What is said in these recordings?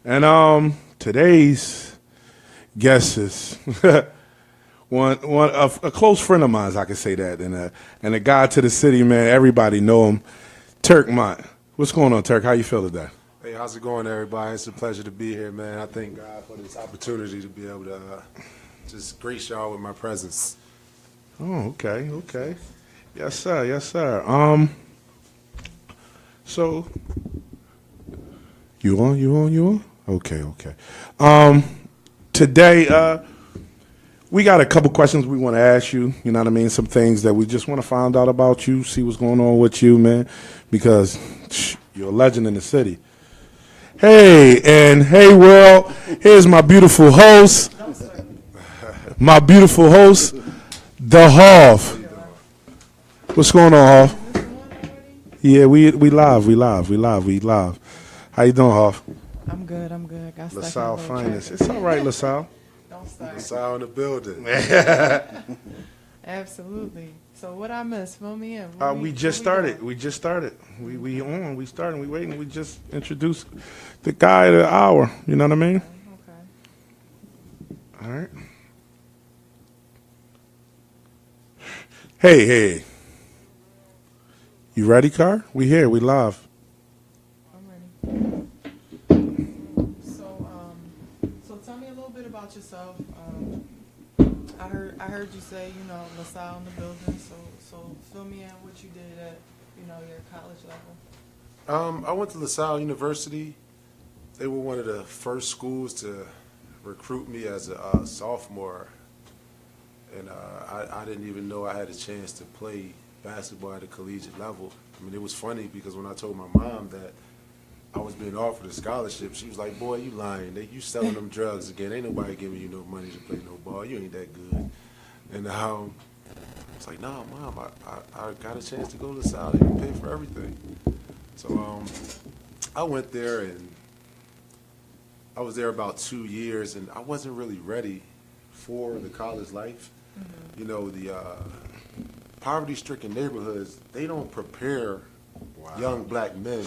And today's guest is a close friend of mine, I can say that, and a guy to the city, man. Everybody know him, Turk Mott. What's going on, Turk? How you feel today? Hey, how's it going, everybody? It's a pleasure to be here, man. I thank God for this opportunity to be able to just grace y'all with my presence. Oh, okay. Yes, sir. Yes, sir. So you on? Okay. Today, we got a couple questions we want to ask you. You know what I mean? Some things that we just want to find out about you, see what's going on with you, man, because you're a legend in the city. Hey, world. Here's my beautiful host. The Hoff. What's going on, Hoff? Yeah, we live. How you doing, Hoff? I'm good. Got stuck LaSalle in a little finest. traffic. It's all right, LaSalle. Don't start. It's out in the building. Absolutely. So what I missed? Fill me in. We just started. We on. We started. We waiting. We just introduced the guy of the hour. You know what I mean? Okay. All right. Hey. You ready, Car? We here. We live. I'm ready. So tell me a little bit about yourself. I heard you say, LaSalle in the building. So fill me in what you did at, your college level. I went to LaSalle University. They were one of the first schools to recruit me as a sophomore. And I didn't even know I had a chance to play basketball at a collegiate level. I mean, it was funny because when I told my mom that I was being offered a scholarship, she was like, "Boy, you lying. You selling them drugs again. Ain't nobody giving you no money to play no ball. You ain't that good." And I was like, "No, Mom, I got a chance to go to LaSalle. They can pay for everything." So I went there, and I was there about 2 years, and I wasn't really ready for the college life. Mm-hmm. The poverty-stricken neighborhoods, they don't prepare young black men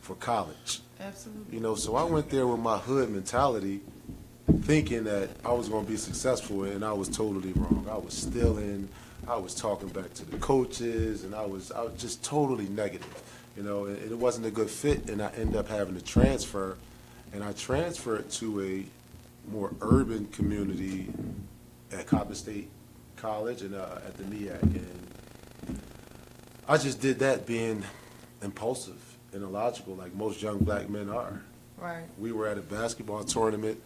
for college. Absolutely. So I went there with my hood mentality, thinking that I was going to be successful, and I was totally wrong. I was stealing, I was talking back to the coaches, and I was just totally negative. And it wasn't a good fit, and I ended up having to transfer, and I transferred to a more urban community at Coppin State College and at the MEAC, and I just did that being impulsive and illogical, like most young black men are. Right. We were at a basketball tournament,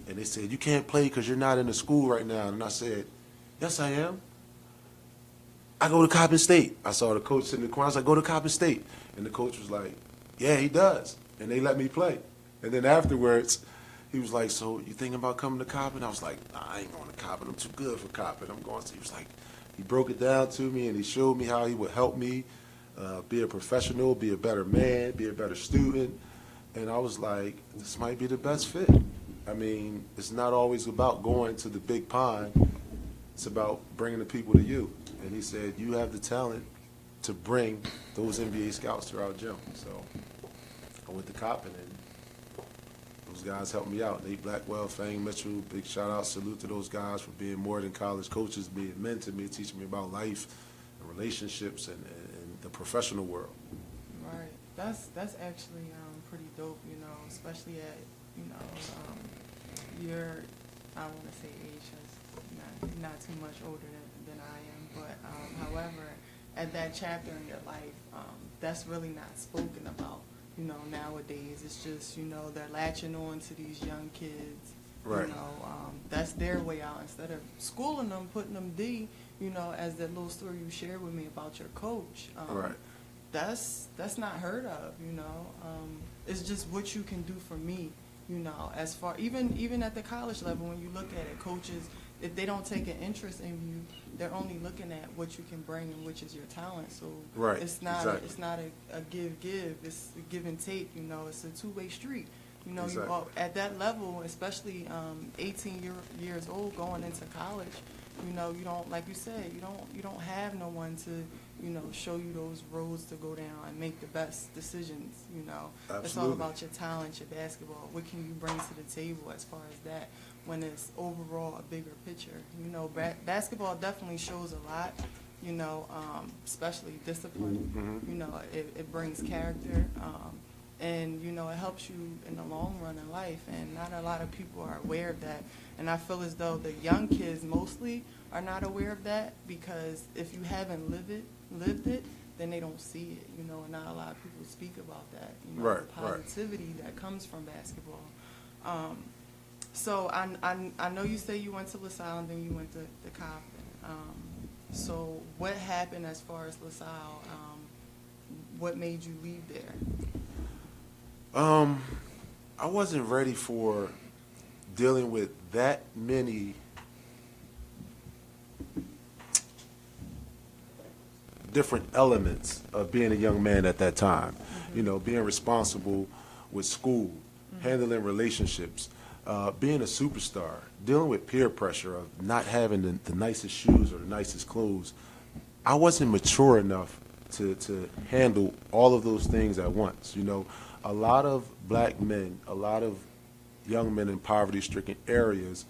and they said, "You can't play because you're not in the school right now." And I said, "Yes, I am. I go to Coppin State." I saw the coach in the corner. I was like, "Go to Coppin State." And the coach was like, "Yeah, he does." And they let me play. And then afterwards, he was like, "So you thinking about coming to Coppin?" I was like, "Nah, I ain't going to Coppin. I'm too good for Coppin. I'm going to." He was like, he broke it down to me, and he showed me how he would help me be a professional, be a better man, be a better student. And I was like, this might be the best fit. I mean, it's not always about going to the big pond. It's about bringing the people to you. And he said, you have the talent to bring those NBA scouts to our gym. So I went to Coppin, and those guys helped me out. Nate Blackwell, Fang Mitchell, big shout out, salute to those guys for being more than college coaches, being men to me, teaching me about life and relationships and the professional world. Right. That's actually pretty dope, especially at, your, I don't want to say age, 'cause not too much older than I am, but however, at that chapter in your life, that's really not spoken about. Nowadays, it's just, they're latching on to these young kids. Right. That's their way out. Instead of schooling them, putting them as that little story you shared with me about your coach. Right. That's not heard of, It's just what you can do for me, as far, even at the college level, when you look at it, coaches, if they don't take an interest in you, they're only looking at what you can bring and which is your talent. So right. It's not exactly. it's not a give, it's a give and take. It's a two-way street. Exactly. You at that level, especially 18 years old, going into college. You don't, like you said, you don't have no one to show you those roads to go down and make the best decisions. It's all Absolutely. about your talent, your basketball. What can you bring to the table as far as that when it's overall a bigger picture? Basketball definitely shows a lot, especially discipline. It brings character. And, it helps you in the long run in life, and not a lot of people are aware of that. And I feel as though the young kids mostly are not aware of that, because if you haven't lived it, then they don't see it, and not a lot of people speak about that, Right, the positivity that comes from basketball. So I know you say you went to LaSalle and then you went to Coppin. So what happened as far as LaSalle? What made you leave there? I wasn't ready for dealing with that many different elements of being a young man at that time. Being responsible with school, handling relationships, being a superstar, dealing with peer pressure of not having the nicest shoes or the nicest clothes. I wasn't mature enough to handle all of those things at once. A lot of black men, a lot of young men in poverty-stricken areas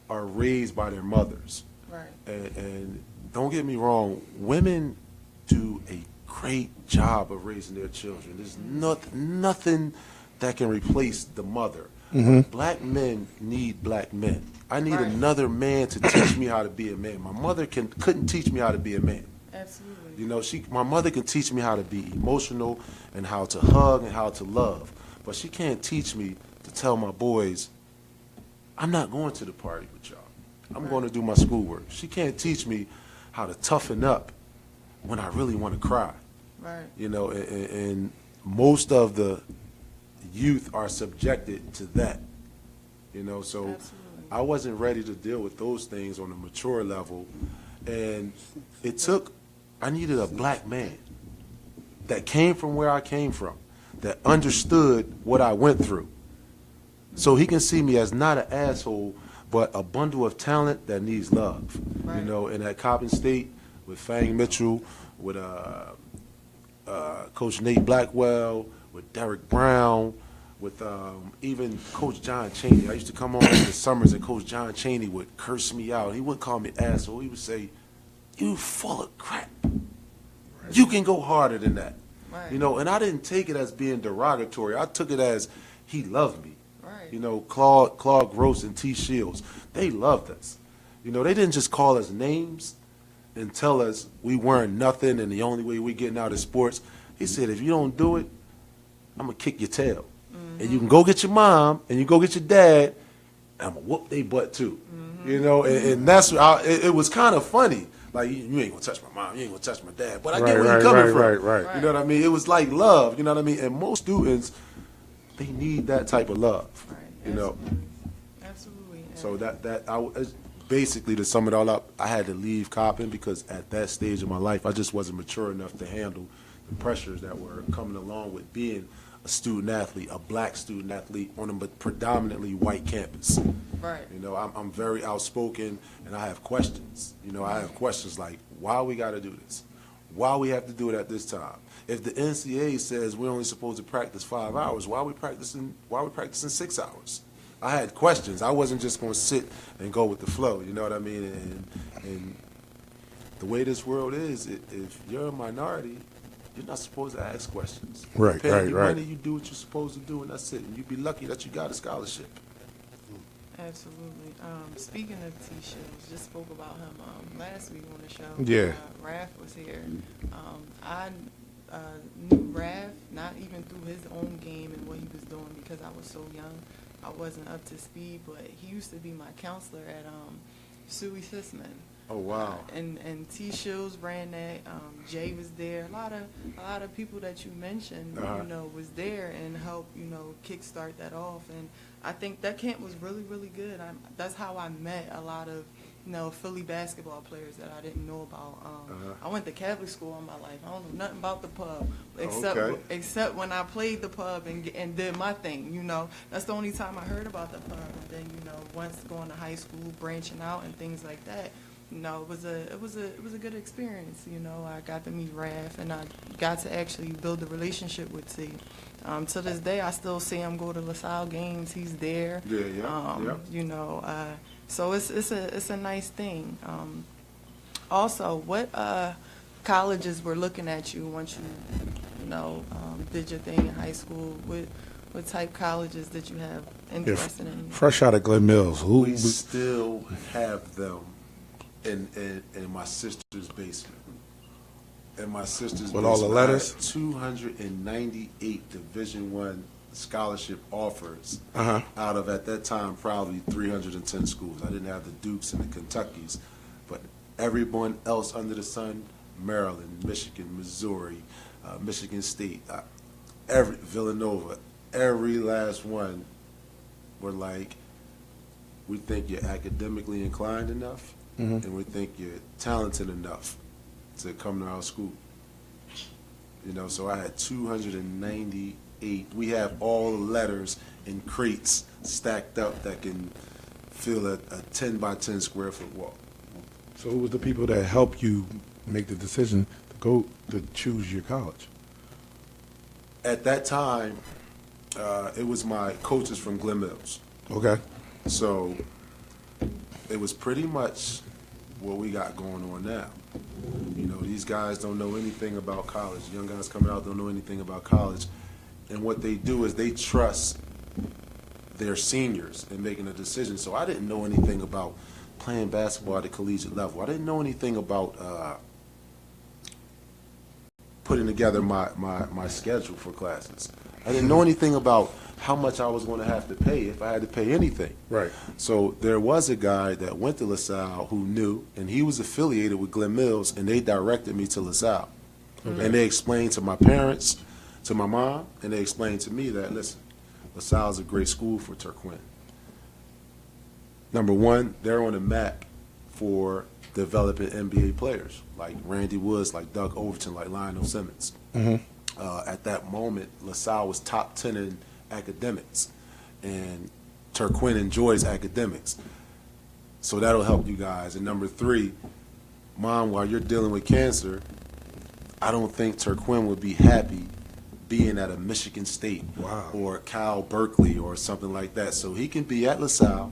are raised by their mothers. Right. And don't get me wrong, women do a great job of raising their children. There's nothing that can replace the mother. Black men need black men. I need another man to teach me how to be a man. My mother couldn't teach me how to be a man. Absolutely. My mother can teach me how to be emotional and how to hug and how to love, but she can't teach me to tell my boys, I'm not going to the party with y'all. I'm going to do my schoolwork. She can't teach me how to toughen up when I really want to cry. Right. And most of the youth are subjected to that. So Absolutely. I wasn't ready to deal with those things on a mature level, and I needed a black man that came from where I came from, that understood what I went through, so he can see me as not an asshole, but a bundle of talent that needs love. Right. And at Coppin State with Fang Mitchell, with Coach Nate Blackwell, with Derek Brown, with even Coach John Chaney. I used to come on in the summers and Coach John Chaney would curse me out. He wouldn't call me asshole. He would say, "You full of crap. You can go harder than that." Right. And I didn't take it as being derogatory. I took it as he loved me. Right. Claude Gross and T. Shields, they loved us. They didn't just call us names and tell us we weren't nothing and the only way we getting out of sports. He said, if you don't do it, I'm going to kick your tail. And you can go get your mom and you go get your dad, and I'm going to whoop their butt too. And that's, it was kind of funny. Like, you ain't going to touch my mom, you ain't going to touch my dad. But I get where you're coming from. Right. You know what I mean? It was like love, you know what I mean? And most students, they need that type of love. Right. Absolutely. So basically, to sum it all up, I had to leave Coppin because at that stage of my life, I just wasn't mature enough to handle the pressures that were coming along with being a student athlete, a black student athlete on a predominantly white campus. Right. I'm very outspoken and I have questions. I have questions like, why we got to do this? Why we have to do it at this time? If the NCAA says we're only supposed to practice 5 hours, why are we practicing 6 hours? I had questions. I wasn't just going to sit and go with the flow, you know what I mean? And the way this world is, if you're a minority, you're not supposed to ask questions. Right. Money, you do what you're supposed to do, and that's it. And you'd be lucky that you got a scholarship. Absolutely. Speaking of T. Shields, just spoke about him last week on the show. Yeah. Raph was here. I knew Raph, not even through his own game and what he was doing because I was so young. I wasn't up to speed, but he used to be my counselor at Suey Sisman. Oh wow! And T. Shields ran that. Jay was there. A lot of people that you mentioned, was there and helped kickstart that off. And I think that camp was really, really good. That's how I met a lot of Philly basketball players that I didn't know about. I went to Catholic school all my life. I don't know nothing about the pub except when I played the pub and did my thing. That's the only time I heard about the pub. And then once going to high school, branching out and things like that. no, it was a good experience. You know, I got to meet Raph, and I got to actually build a relationship with T. To this day, I still see him go to LaSalle games. He's there. Yeah. You know, so it's a nice thing. Also, what colleges were looking at you once you know did your thing in high school? What type colleges did you have interested in? Fresh out of Glen Mills. We still have them in my sister's basement. In my sister's With basement, all the letters? I had 298 Division I scholarship offers out of, at that time, probably 310 schools. I didn't have the Dukes and the Kentuckys, but everyone else under the sun, Maryland, Michigan, Missouri, Michigan State, Villanova, every last one were like, we think you're academically inclined enough, and we think you're talented enough to come to our school. You know, so I had 298. We have all the letters in crates stacked up that can fill a 10 by 10 square foot wall. So who was the people that helped you make the decision to go to choose your college? At that time, it was my coaches from Glen Mills. Okay. So it was pretty much what we got going on now. You know, these guys don't know anything about college. Young guys coming out don't know anything about college. And what they do is they trust their seniors in making a decision. So I didn't know anything about playing basketball at the collegiate level. I didn't know anything about putting together my schedule for classes. I didn't know anything about how much I was going to have to pay if I had to pay anything. Right. So there was a guy that went to LaSalle who knew, and he was affiliated with Glen Mills, and they directed me to LaSalle. Okay. And they explained to my parents, to my mom, and they explained to me that, listen, LaSalle is a great school for Terquin. Number one, they're on the map for developing NBA players, like Randy Woods, like Doug Overton, like Lionel Simmons. At that moment, LaSalle was top 10 in academics, and Terquin enjoys academics. So that'll help you guys. And number three, Mom, while you're dealing with cancer, I don't think Terquin would be happy being at a Michigan State or Cal Berkeley or something like that. So he can be at LaSalle.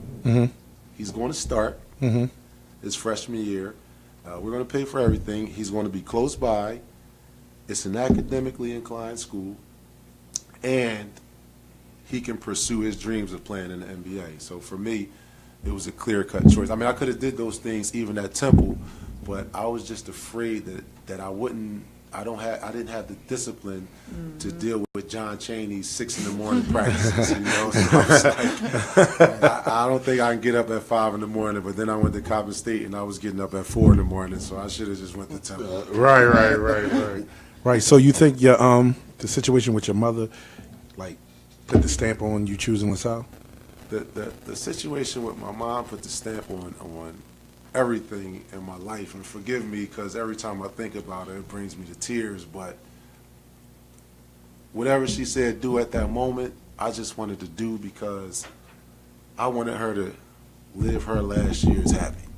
He's going to start his freshman year. We're going to pay for everything. He's going to be close by. It's an academically inclined school. And he can pursue his dreams of playing in the NBA. So for me, it was a clear-cut choice. I mean, I could have did those things even at Temple, but I was just afraid that I wouldn't. I didn't have the discipline to deal with John Chaney's 6 a.m. practices. You know, so I was like, I don't think I can get up at 5 a.m. But then I went to Coppin State and I was getting up at 4 a.m. So I should have just went to Temple. Right. So you think your the situation with your mother, like, put the stamp on you choosing LaSalle? The situation with my mom put the stamp on everything in my life, and forgive me because every time I think about it, it brings me to tears, but whatever she said do at that moment, I just wanted to do because I wanted her to live her last years happy.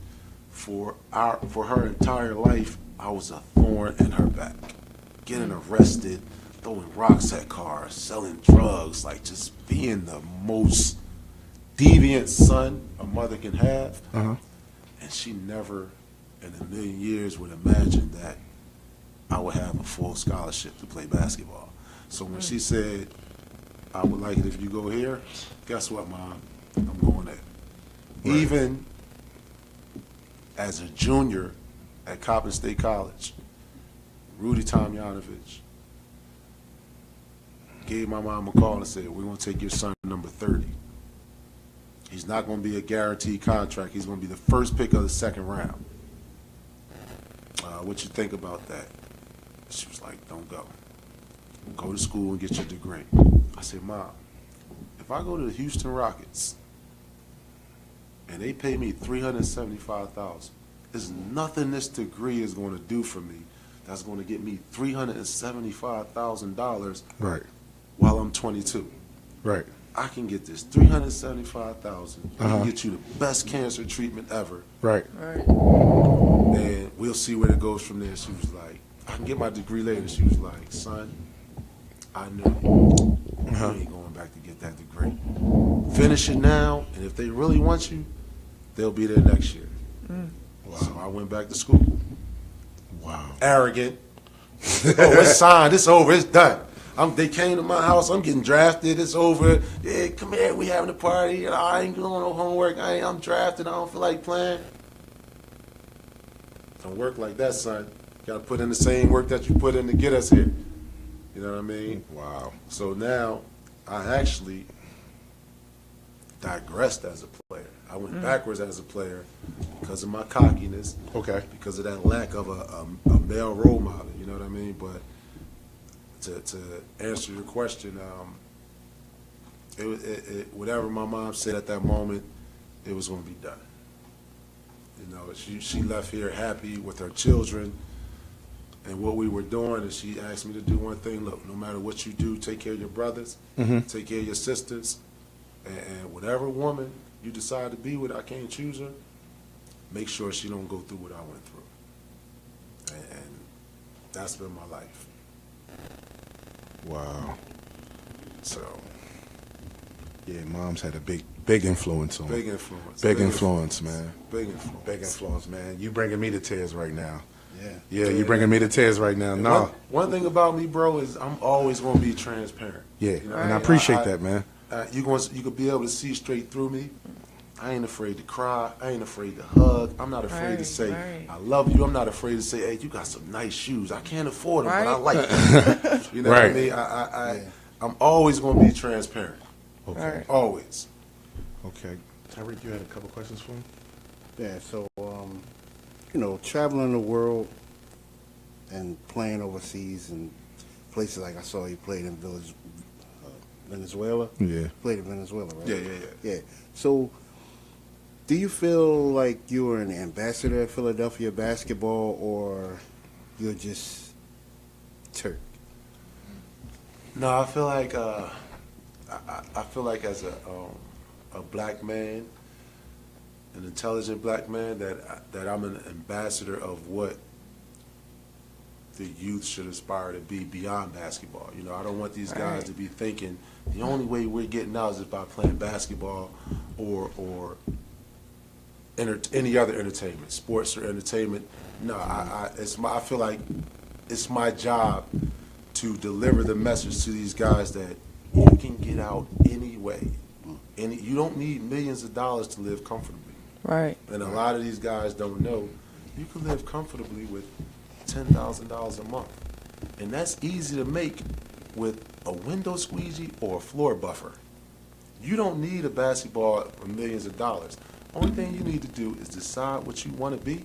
For her entire life, I was a thorn in her back. Getting arrested, throwing rocks at cars, selling drugs, like just being the most deviant son a mother can have. And she never in a million years would imagine that I would have a full scholarship to play basketball. So when she said, I would like it if you go here, guess what, Mom? I'm going there. Right. Even as a junior at Coppin State College, Rudy Tomjanovich gave my mom a call and said, we're going to take your son number 30. He's not going to be a guaranteed contract. He's going to be the first pick of the second round. What you think about that? She was like, don't go. Go to school and get your degree. I said, Mom, if I go to the Houston Rockets and they pay me $375,000, there's nothing this degree is going to do for me that's going to get me $375,000 right. while I'm 22. Right. I can get this $375,000. I Uh-huh. can get you the best cancer treatment ever, Right. Right. and we'll see where it goes from there. She was like, I can get my degree later. She was like, son, I knew you ain't going back to get that degree. Finish it now, and if they really want you, they'll be there next year. Wow. So I went back to school. Wow. Arrogant. Oh, it's signed. It's over. It's done. They came to my house. I'm getting drafted. It's over. Yeah, come here. We having a party. I ain't doing no homework. I'm drafted. I don't feel like playing. Don't work like that, son. Got to put in the same work that you put in to get us here. You know what I mean? Wow. So now I actually digressed as a player. I went backwards as a player because of my cockiness. Okay. Because of that lack of a male role model. You know what I mean? But to answer your question, whatever my mom said at that moment, it was going to be done. You know, she left here happy with her children and what we were doing, and she asked me to do one thing. Look, no matter what you do, take care of your brothers, take care of your sisters, and whatever woman you decide to be with, I can't choose her, make sure she don't go through what I went through. And that's been my life. Wow. So, yeah, mom's had a big influence on. Big influence. Big influence, man. Big influence. Big influence, man. You bringing me to tears right now. Yeah. Yeah, you bringing me to tears right now. No. One thing about me, bro, is I'm always going to be transparent. Yeah, You know, and I appreciate that, man. You could be able to see straight through me. I ain't afraid to cry. I ain't afraid to hug. I'm not afraid to Right, say right. I love you. I'm not afraid to say, hey, you got some nice shoes. I can't afford them, but I Right. like them. You know Right. what I mean? I'm always going to be transparent. Okay. Right. Always. Okay. Tyreek, you had a couple questions for me? Yeah, so, traveling the world and playing overseas and places like I saw you played in Venezuela. Yeah. Played in Venezuela, right? Yeah. Yeah. So, do you feel like you were an ambassador of Philadelphia basketball, or you're just Turk? No, I feel like I feel like as a black man, an intelligent black man, that I'm an ambassador of what the youth should aspire to be beyond basketball. You know, I don't want these guys to be thinking the only way we're getting out is by playing basketball or any other entertainment, sports or entertainment. No, I feel like it's my job to deliver the message to these guys that you can get out anyway. You don't need millions of dollars to live comfortably. Right. And a lot of these guys don't know you can live comfortably with $10,000 a month. And that's easy to make with a window squeegee or a floor buffer. You don't need a basketball for millions of dollars. Only thing you need to do is decide what you want to be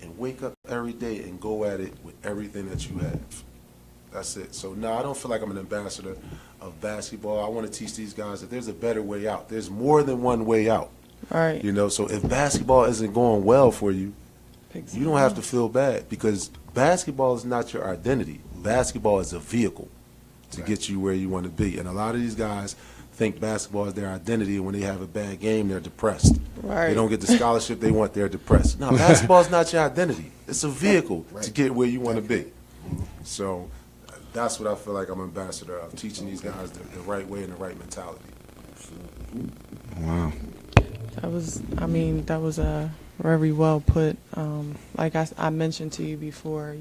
and wake up every day and go at it with everything that you have. That's it. So, no, I don't feel like I'm an ambassador of basketball. I want to teach these guys that there's a better way out. There's more than one way out. Right. You know, so if basketball isn't going well for you, you don't have to feel bad, because basketball is not your identity. Basketball is a vehicle to get you where you want to be. And a lot of these guys think basketball is their identity, and when they have a bad game, they're depressed. Right. They don't get the scholarship they want, they're depressed. No, basketball is not your identity. It's a vehicle to get where you want to be. So that's what I feel like I'm an ambassador of, teaching these guys the right way and the right mentality. Wow. That was very well put. Like I mentioned to you before,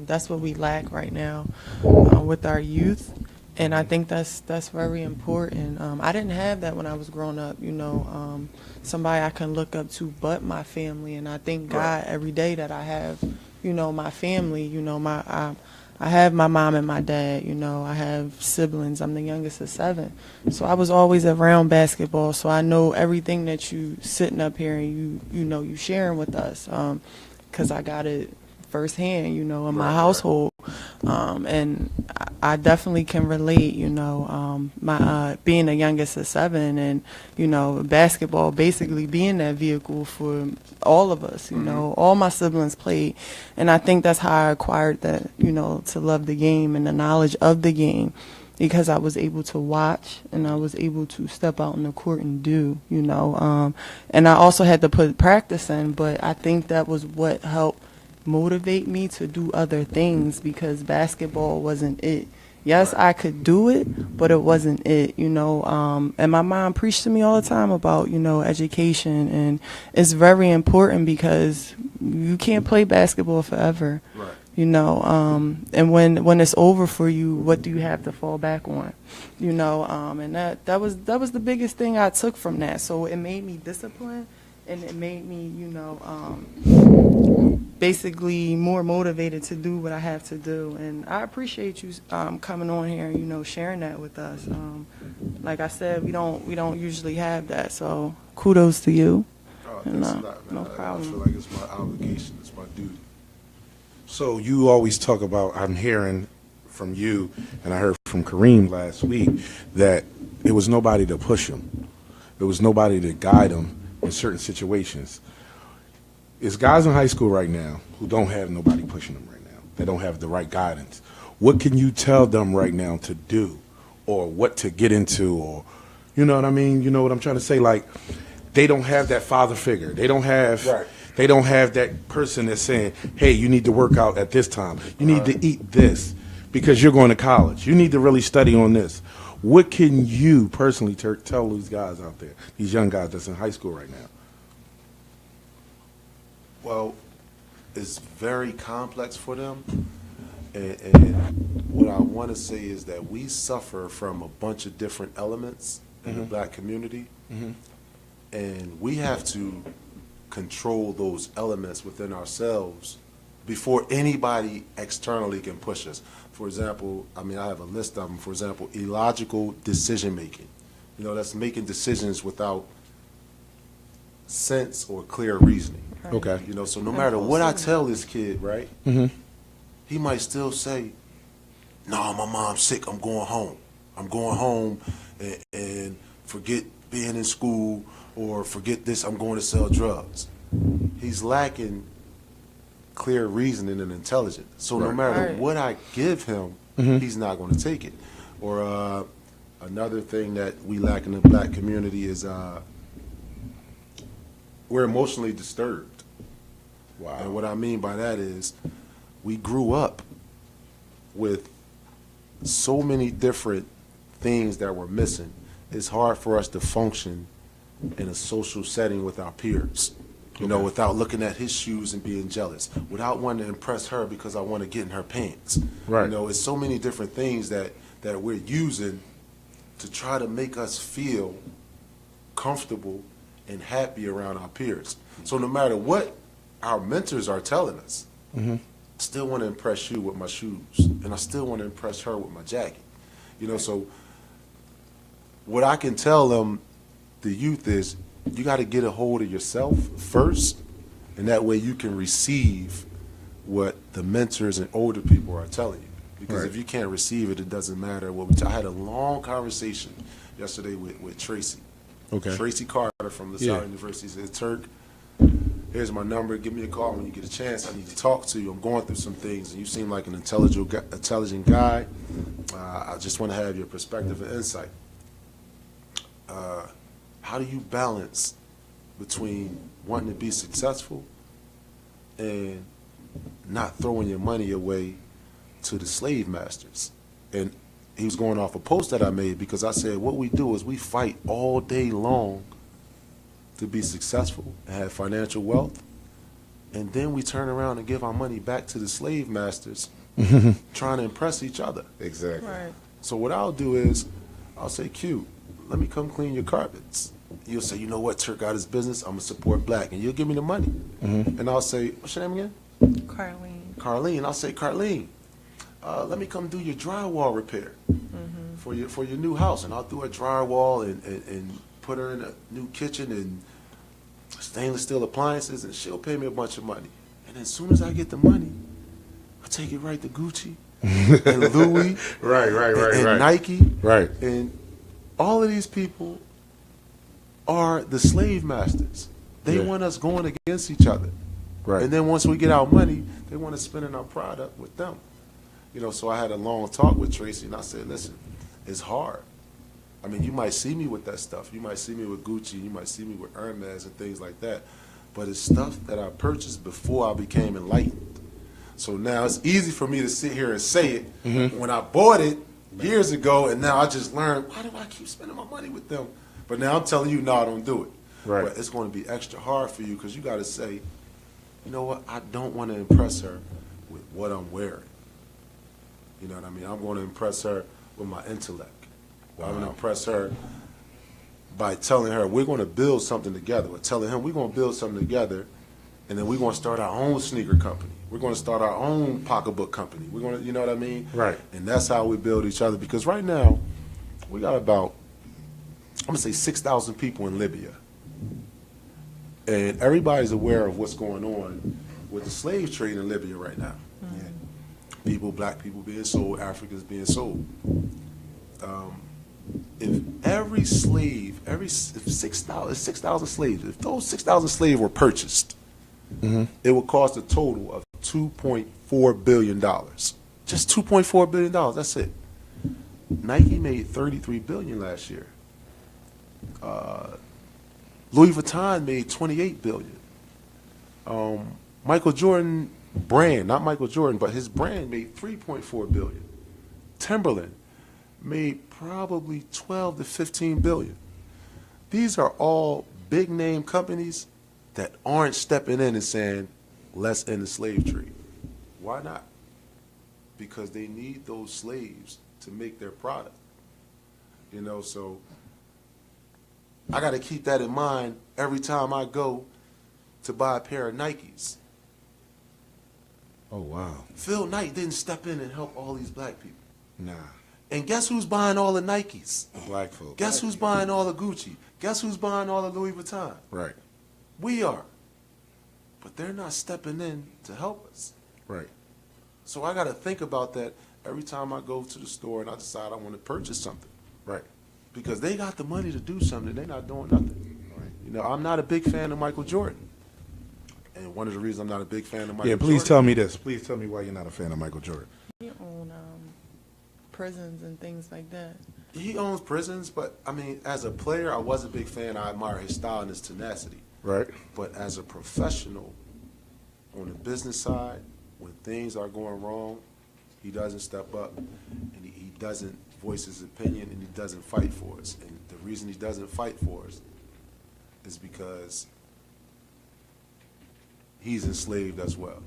that's what we lack right now with our youth. And I think that's very important. I didn't have that when I was growing up, somebody I can look up to but my family. And I thank God every day that I have, my family, I have my mom and my dad, I have siblings. I'm the youngest of 7. So I was always around basketball. So I know everything that you sitting up here and you sharing with us, because I got it firsthand, in my household. And I definitely can relate, my being the youngest of 7 and, basketball basically being that vehicle for all of us, all my siblings played. And I think that's how I acquired that, to love the game and the knowledge of the game. because I was able to watch and I was able to step out in the court and do, you know. And I also had to put practice in, but I think that was what helped motivate me to do other things, because basketball wasn't it. Yes, I could do it, but it wasn't it, you know. And my mom preached to me all the time about, you know, education, and it's very important because you can't play basketball forever, Right. you know. And when it's over for you, what do you have to fall back on, you know? And that was the biggest thing I took from that. So it made me disciplined, and it made me, you know, basically more motivated to do what I have to do. And I appreciate you coming on here and, you know, sharing that with us. Like I said, we don't usually have that, so kudos to you. Oh, And, thanks a lot, man. no problem. I feel like it's my obligation, it's my duty. So you always talk about, I'm hearing from you, and I heard from Kareem last week, that it was nobody to push him. There was nobody to guide him in certain situations. It's guys in high school right now who don't have nobody pushing them right now. They don't have the right guidance. What can you tell them right now to do, or what to get into, or, you know what I mean? You know what I'm trying to say? Like, they don't have that father figure. They don't have Right. They don't have that person that's saying, hey, you need to work out at this time. You need to eat this because you're going to college. You need to really study on this. What can you personally tell these guys out there, these young guys that's in high school right now? Well, it's very complex for them. And what I want to say is that we suffer from a bunch of different elements in the black community. And we have to control those elements within ourselves before anybody externally can push us. For example, I mean, I have a list of them. For example, illogical decision making. You know, that's making decisions without sense or clear reasoning. Okay. You know, so no matter what I tell this kid, right, he might still say, "No, my mom's sick. I'm going home. I'm going home and forget being in school, or forget this. I'm going to sell drugs." He's lacking clear reasoning and intelligence. So no matter what I give him, he's not going to take it. Or another thing that we lack in the black community is we're emotionally disturbed. Wow. And what I mean by that is we grew up with so many different things that were missing. It's hard for us to function in a social setting with our peers, you know, without looking at his shoes and being jealous, without wanting to impress her because I want to get in her pants. Right. You know, it's so many different things that we're using to try to make us feel comfortable and happy around our peers. So no matter what our mentors are telling us, I still want to impress you with my shoes, and I still want to impress her with my jacket. You know, so what I can tell them, the youth, is you got to get a hold of yourself first, and that way you can receive what the mentors and older people are telling you. Because if you can't receive it, it doesn't matter what we I had a long conversation yesterday with Tracy. Okay. Tracy Carter from LaSalle University said, "Turk, here's my number. Give me a call when you get a chance. I need to talk to you. I'm going through some things, and you seem like an intelligent guy. I just want to have your perspective and insight. How do you balance between wanting to be successful and not throwing your money away to the slave masters?" And he was going off a post that I made, because I said, what we do is we fight all day long to be successful and have financial wealth, and then we turn around and give our money back to the slave masters trying to impress each other. Exactly. Right. So what I'll do is I'll say, "Q, let me come clean your carpets." You'll say, "You know what, Turk got his business, I'm going to support black," and you'll give me the money. And I'll say, "What's your name again?" Carlene. Carlene. I'll say, "Carlene, let me come do your drywall repair for your new house," and I'll do a drywall and put her in a new kitchen and stainless steel appliances, and she'll pay me a bunch of money. And as soon as I get the money, I take it right to Gucci and Louis and Nike. Right. And all of these people are the slave masters. They want us going against each other. Right. And then once we get our money, they want to spend in our product with them. You know, so I had a long talk with Tracy, and I said, "Listen, it's hard. I mean, you might see me with that stuff. You might see me with Gucci. You might see me with Hermes and things like that. But it's stuff that I purchased before I became enlightened. So now it's easy for me to sit here and say it when I bought it years ago, and now I just learned, why do I keep spending my money with them? But now I'm telling you, no, don't do it. Right. But it's going to be extra hard for you because you got to say, you know what, I don't want to impress her with what I'm wearing. You know what I mean? I'm going to impress her with my intellect. I'm going to impress her by telling her we're going to build something together, or telling him we're going to build something together, and then we're going to start our own sneaker company. We're going to start our own pocketbook company. We're going to, you know what I mean? Right. And that's how we build each other. Because right now, we got about, I'm going to say 6,000 people in Libya. And everybody's aware of what's going on with the slave trade in Libya right now. People, black people being sold, Africans being sold. If every slave, if 6,000 slaves, if those 6,000 slaves were purchased, it would cost a total of $2.4 billion. Just $2.4 billion, that's it. Nike made $33 billion last year. Louis Vuitton made $28 billion. Michael Jordan brand, not Michael Jordan, but his brand made $3.4 billion. Timberland made probably 12 to 15 billion. These are all big name companies that aren't stepping in and saying, let's end the slave trade. Why not? Because they need those slaves to make their product. You know, so I got to keep that in mind every time I go to buy a pair of Nikes. Oh, wow. Phil Knight didn't step in and help all these black people. Nah. And guess who's buying all the Nikes? Black folk. Guess who's buying all the Gucci? Guess who's buying all the Louis Vuitton? Right. We are. But they're not stepping in to help us. Right. So I got to think about that every time I go to the store and I decide I want to purchase something. Right. Because they got the money to do something. They're not doing nothing. Right. You know, I'm not a big fan of Michael Jordan. And one of the reasons I'm not a big fan of Michael Jordan. Yeah, please tell me this. Please tell me why you're not a fan of Michael Jordan. He own prisons and things like that. He owns prisons, but, I mean, as a player, I was a big fan. I admire his style and his tenacity. Right. But as a professional, on the business side, when things are going wrong, he doesn't step up, and he doesn't voice his opinion, and he doesn't fight for us. And the reason he doesn't fight for us is because he's enslaved as well.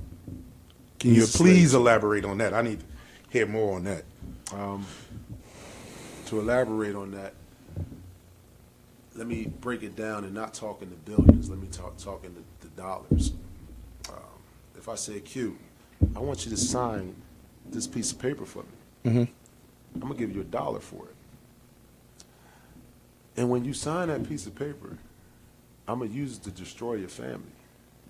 Can you He's please enslaved. elaborate on that? I need to hear more on that. To elaborate on that, let me break it down and not talk in the billions. Let me talk in the dollars. If I say, Q, I want you to sign this piece of paper for me. I'm going to give you $1 for it. And when you sign that piece of paper, I'm going to use it to destroy your family,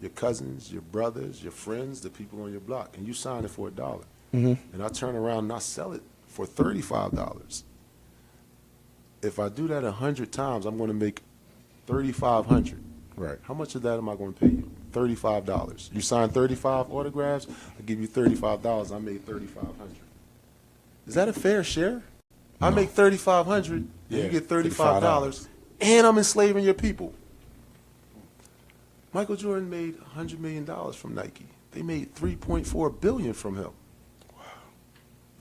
your cousins, your brothers, your friends, the people on your block. And you sign it for $1. And I turn around and I sell it for $35. If I do that 100 times, I'm going to make $3,500. Right. How much of that am I going to pay you? $35. You sign 35 autographs, I give you $35. I made $3,500. Is that a fair share? I make $3,500, and Yeah, you get $35, and I'm enslaving your people. Michael Jordan made $100 million from Nike. They made $3.4 billion from him.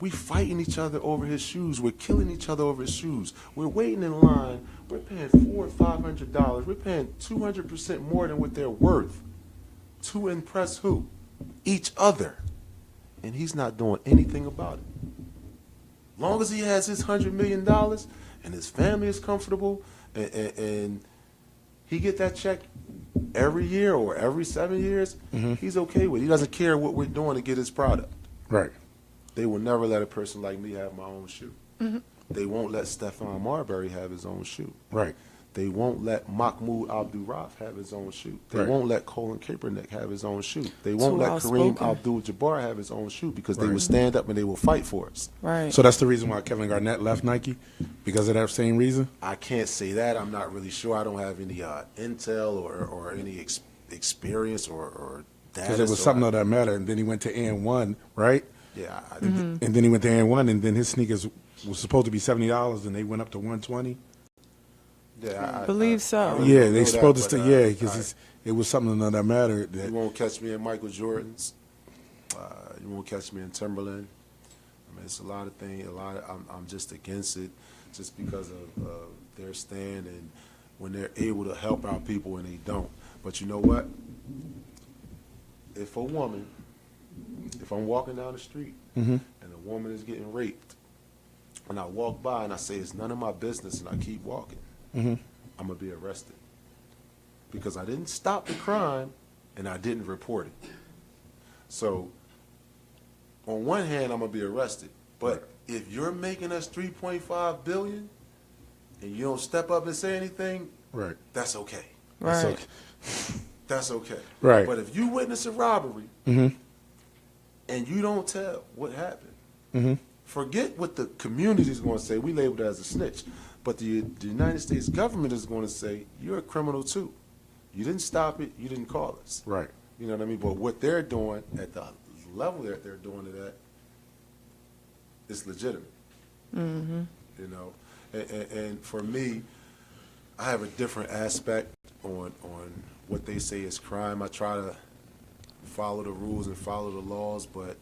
We fighting each other over his shoes. We're killing each other over his shoes. We're waiting in line. We're paying $400 or $500. We're paying 200% more than what they're worth. To impress who? Each other. And he's not doing anything about it. Long as he has his $100 million and his family is comfortable and he get that check every year or every 7 years, he's okay with it. He doesn't care what we're doing to get his product. Right. They will never let a person like me have my own shoe. They won't let Stephon Marbury have his own shoe. Right. They won't let Mahmoud Abdul-Rauf have his own shoe. They Right. won't let Colin Kaepernick have his own shoe. They won't let Kareem outspoken. Abdul-Jabbar have his own shoe because they Right. will stand up and they will fight for us. Right. So that's the reason why Kevin Garnett left Nike? Because of that same reason? I can't say that. I'm not really sure. I don't have any intel or any experience or data. Because it was so something of that matter. And then he went to N1, right? Yeah. And then he went to N1, and then his sneakers was supposed to be $70, and they went up to $120. Yeah, I believe so. Yeah, know they that, supposed to. but, Yeah, because it was something that mattered. You That won't catch me in Michael Jordan's. You won't catch me in Timberland. I mean, it's a lot of things. I'm just against it, just because of their stand and when they're able to help out people and they don't. But you know what? If I'm walking down the street and a woman is getting raped, and I walk by and I say it's none of my business, and I keep walking, I'm gonna be arrested because I didn't stop the crime and I didn't report it. So, on one hand, I'm gonna be arrested, but if you're making us $3.5 billion and you don't step up and say anything, right. that's okay. Right. Okay. That's okay. Right. But if you witness a robbery Mm-hmm. and you don't tell what happened, Mm-hmm. forget what the community is going to say. We labeled it as a snitch. But the United States government is going to say, you're a criminal too. You didn't stop it. You didn't call us. Right. You know what I mean? But what they're doing at the level that they're doing it at is legitimate. Mm-hmm. You know? And for me, I have a different aspect on what they say is crime. I try to follow the rules and follow the laws, but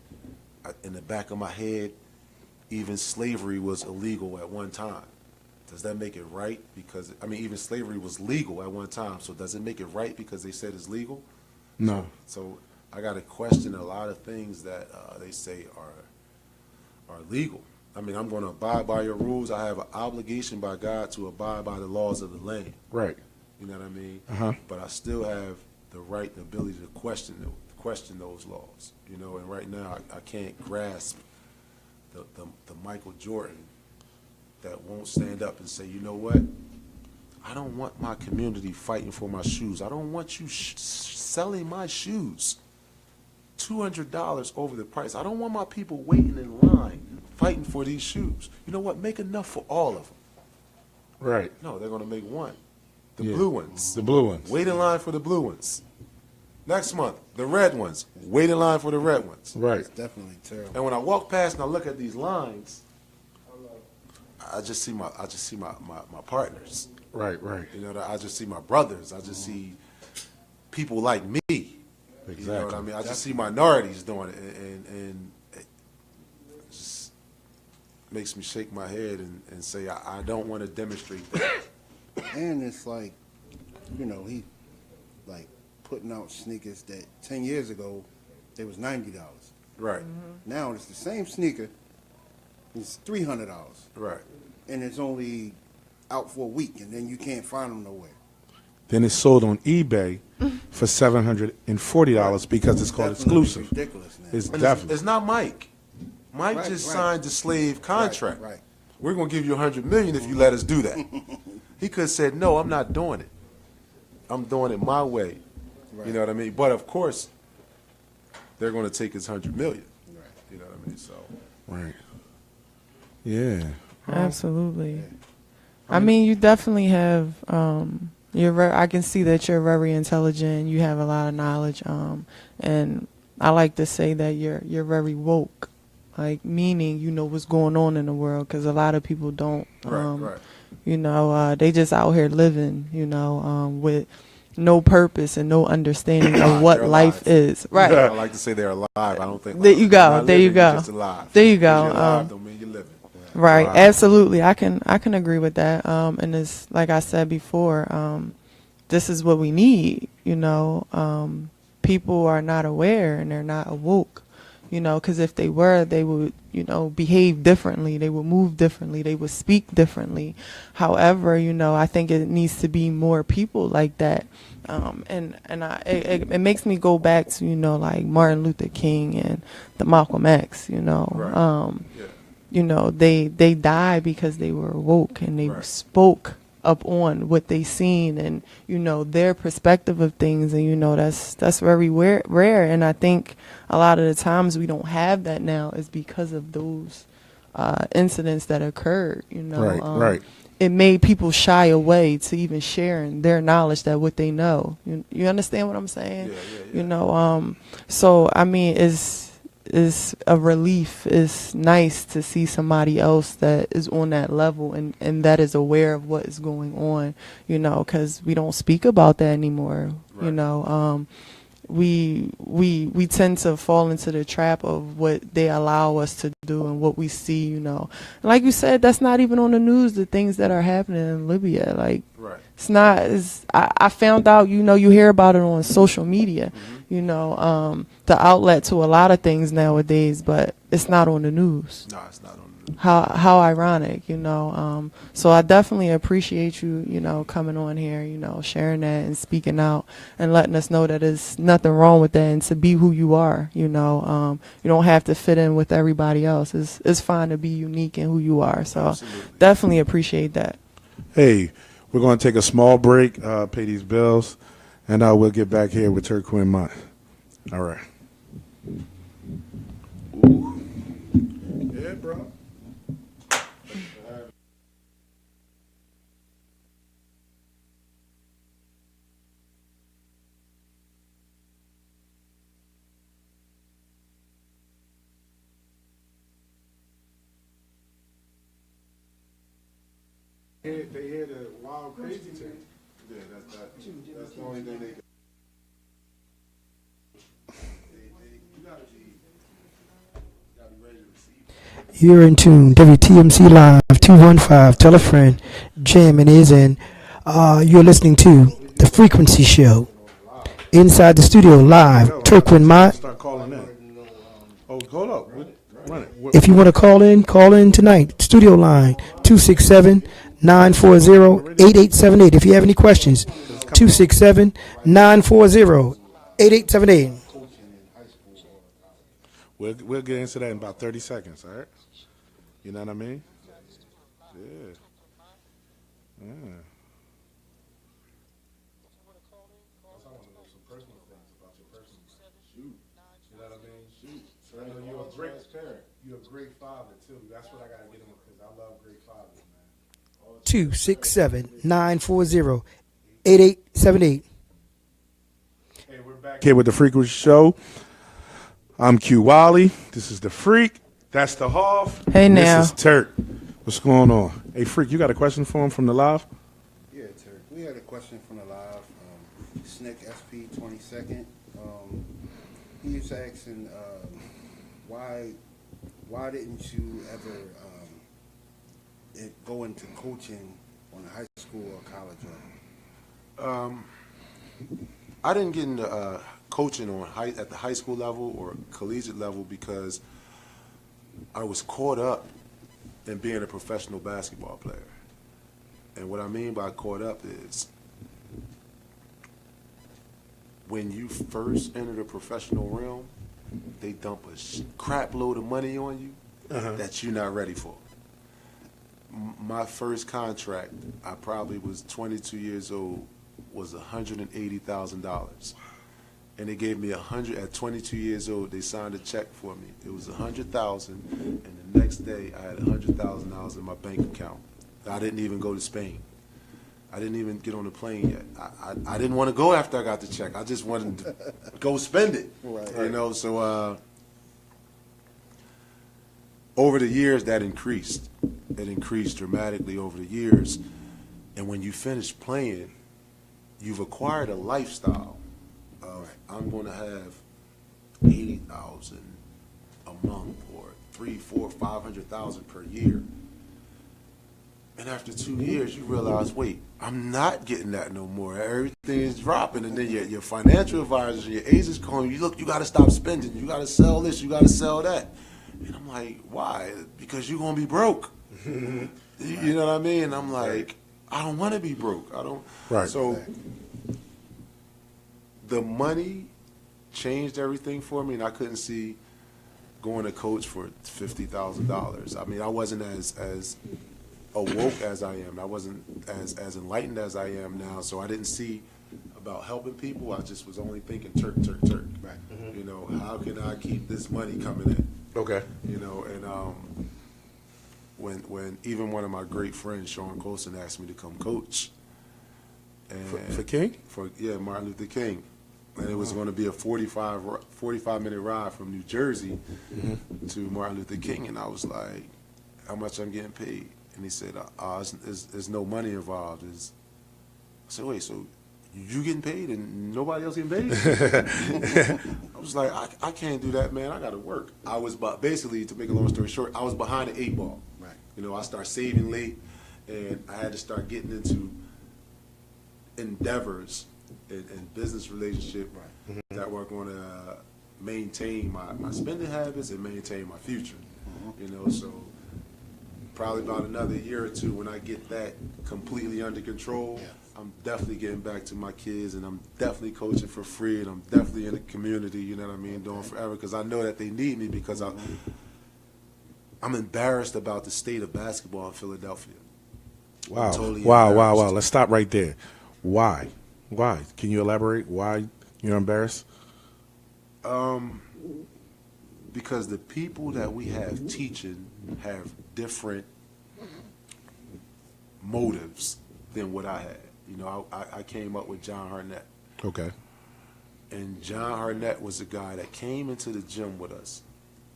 in the back of my head, even slavery was illegal at one time. Does that make it right? Because, I mean, even slavery was legal at one time, so does it make it right because they said it's legal? No. So I got to question a lot of things that they say are legal. I mean, I'm going to abide by your rules. I have an obligation by God to abide by the laws of the land. Right. You know what I mean? Uh-huh. But I still have the right and ability to question those laws. You know, and right now I can't grasp the Michael Jordan that won't stand up and say, you know what? I don't want my community fighting for my shoes. I don't want you selling my shoes $200 over the price. I don't want my people waiting in line fighting for these shoes. You know what? Make enough for all of them. Right. No, they're going to make one. The Yeah. blue ones. The blue ones. Wait in line for the blue ones. Next month, the red ones. Wait in line for the red ones. Right. It's definitely terrible. And when I walk past and I look at these lines, I just see my partners. Right. Right. You know, I just see my brothers. I just see people like me. Exactly. You know what I mean? I just see minorities doing it, and it just makes me shake my head and say I don't want to demonstrate that. And it's like, you know, he like putting out sneakers that 10 years ago they was $90. Right. Now it's the same sneaker. It's $300, Right. and it's only out for a week, and then you can't find them nowhere. Then it's sold on eBay for $740 because it's called Definitely exclusive. ridiculous now. It's And definitely. it's not Mike. Mike Right, just right. signed the slave contract. Right. We're going to give you $100 million if you let us do that. He could have said, no, I'm not doing it. I'm doing it my way. Right. You know what I mean? But of course, they're going to take his $100 million. Right. You know what I mean? So Right. Yeah. Absolutely. I mean, you definitely have. I can see that you're very intelligent. You have a lot of knowledge. And I like to say that you're very woke, like meaning you know what's going on in the world, because a lot of people don't. right. You know, they just out here living. You know, with no purpose and no understanding of what They're life alive. is. Right. I like to say they're alive. I don't think. There you go. Not There you living, you're go. Just alive. There you Because go. You're alive don't mean you're living. Right, Wow. absolutely. I can agree with that. And it's like I said before, this is what we need. You know, people are not aware and they're not awoke. You know, because if they were, they would, you know, behave differently. They would move differently. They would speak differently. However, you know, I think it needs to be more people like that. It makes me go back to, you know, like Martin Luther King and the Malcolm X. You know, Right. Yeah. you know, they died because they were woke and they Right. spoke up on what they seen and, you know, their perspective of things. And, you know, that's very rare. And I think a lot of the times we don't have that now is because of those incidents that occurred, you know. Right. Right. It made people shy away to even sharing their knowledge, that what they know. You understand what I'm saying? Yeah. You know, so I mean, it's a relief. It's nice to see somebody else that is on that level and that is aware of what is going on, you know, because we don't speak about that anymore. You Right. know, we tend to fall into the trap of what they allow us to do and what we see, you know. And like you said, that's not even on the news, the things that are happening in Libya. Like, Right. it's not, I found out, you know, you hear about it on social media, Mm-hmm. you know, the outlet to a lot of things nowadays, but it's not on the news. No, it's not on the news. How ironic, you know. So I definitely appreciate you, you know, coming on here, you know, sharing that and speaking out and letting us know that there's nothing wrong with that and to be who you are, you know. You don't have to fit in with everybody else. It's fine to be unique in who you are. So Absolutely. definitely appreciate that. Hey, we're going to take a small break, pay these bills, and we'll get back here with Terquin Mott. All right. Ooh. Yeah, bro. They hear the wild, crazy thing. Yeah, that's the only thing they can. You gotta be ready to receive. You're in tune. WTMC Live 215. Tell a friend. Jamming is in. You're listening to The Frequency Show. Inside the studio live. Terquin Mott. Start calling in. Oh, hold up. Run it. If you want to call in tonight. Studio line 267-940-8878. If you have any questions, 267-940-8878. We'll get into that in about 30 seconds, all right? You know what I mean? Yeah. Yeah. I know you're a great parent. You're a great father, too. That's what I got to get him because I love great fathers, man. 267-940-8878. Hey, we're back here with the Frequency Show. I'm Q Wally. This is the Freak. That's the Hoff. Hey, now. This is Turk. What's going on? Hey, Freak, you got a question for him from the live? Yeah, Terry. We had a question from the live. Snick SP 22nd. He was asking why didn't you ever go into coaching on a high school or college level? I didn't get into coaching at the high school level or collegiate level because I was caught up in being a professional basketball player. And what I mean by caught up is when you first enter the professional realm, they dump a crap load of money on you that you're not ready for. My first contract, I probably was 22 years old, was $180,000. And they gave me at 22 years old, they signed a check for me. It was $100,000, and the next day I had $100,000 in my bank account. I didn't even go to Spain. I didn't even get on the plane yet. I didn't want to go after I got the check. I just wanted to go spend it. Right. You know, so over the years that increased. It increased dramatically over the years. And when you finish playing, you've acquired a lifestyle of I'm going to have 80,000 a month or 3, 4, 500,000 per year. And after 2 years, you realize, wait, I'm not getting that no more. Everything is dropping, and then your financial advisors and your agents calling you, look, you got to stop spending. You got to sell this. You got to sell that. And I'm like, why? Because you're going to be broke. You know what I mean? And I'm like, I don't want to be broke. I don't. Right. So the money changed everything for me, and I couldn't see going to coach for $50,000. I mean, I wasn't as awoke as I am. I wasn't as enlightened as I am now, so I didn't see about helping people. I just was only thinking Turk. Right. You know, how can I keep this money coming in? Okay. You know, and when even one of my great friends, Sean Colson, asked me to come coach, and For King? for Martin Luther King, And it was going to be a 45-minute ride from New Jersey to Martin Luther King. And I was like, how much I'm getting paid? And he said, there's no money involved. I said, wait, so you getting paid and nobody else getting paid? I was like, I can't do that, man. I got to work. I was, basically, to make a long story short, I was behind the 8 ball. Right. You know, I started saving late, and I had to start getting into endeavors and business relationship that were going to maintain my spending habits and maintain my future. You know, so probably about another year or two when I get that completely under control, I'm definitely getting back to my kids, and I'm definitely coaching for free, and I'm definitely in the community, you know what I mean, doing forever, because I know that they need me, because I'm embarrassed about the state of basketball in Philadelphia. Wow. Totally Wow. embarrassed. Let's stop right there. Why? Can you elaborate why you're embarrassed? Because the people that we have teaching have different motives than what I had. You know, I came up with John Harnett. Okay. And John Harnett was a guy that came into the gym with us